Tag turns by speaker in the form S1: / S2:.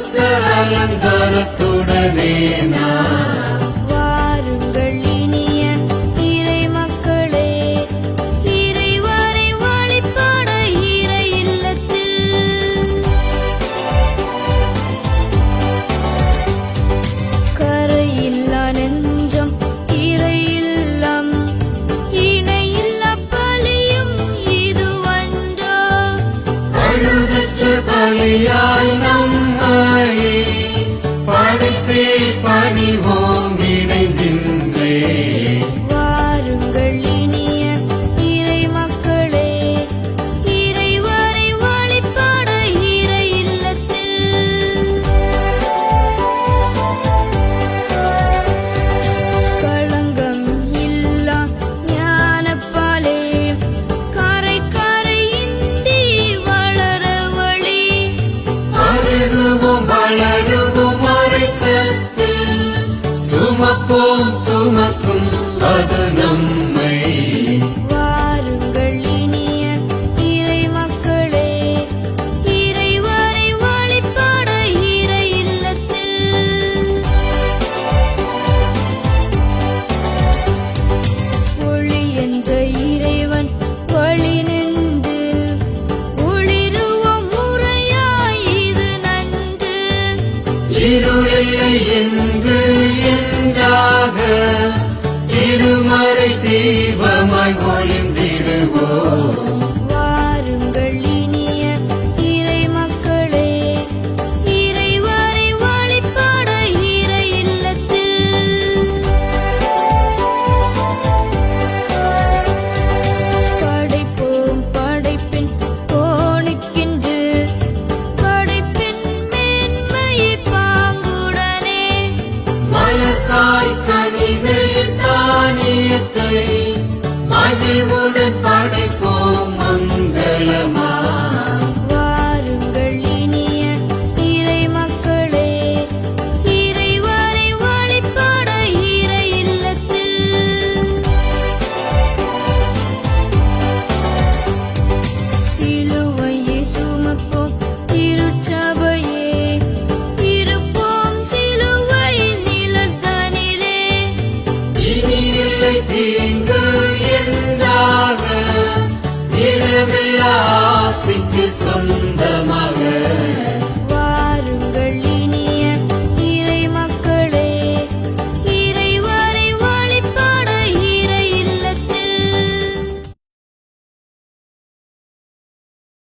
S1: பரிசுத்த அலங்காரத்துடனே நான்
S2: வாருங்கள் இனிய இறை மக்களே, இறைவரை வழிபாட இறை இல்லத்தில். கரையில்லா நெஞ்சம் இறை இல்லம், இணையில்லா பலியும் இதுவன்றோ.
S1: பழுதற்ற பலியாய் நம்மை படைத்தே பணிவோம் இணைந்தின்றே.
S2: வாருங்கள் இனிய இறை மக்களே, இறைவரை வழிபாட இறை இல்லத்தில். களங்கம் இல்லா ஞானப்பாலே, கரை கரையின்றி வளர வழி.
S1: அருகுவோம் வளருவோம் அரசத்தில், சுமப்போம் சுமக்கும் அது நம்மை.
S2: வாருங்கள் இனிய இறை மக்களே, இறைவரை வழிபாட இறை இல்லத்தில். ஒளி என்ற இறைவன் வழி நின்று ஒளிருவோம் முறையாய் இது நன்று.
S1: இருளில்லை எங்கு என்றாக இருமறை தீபமாய் ஒளிந்திடுவோம்.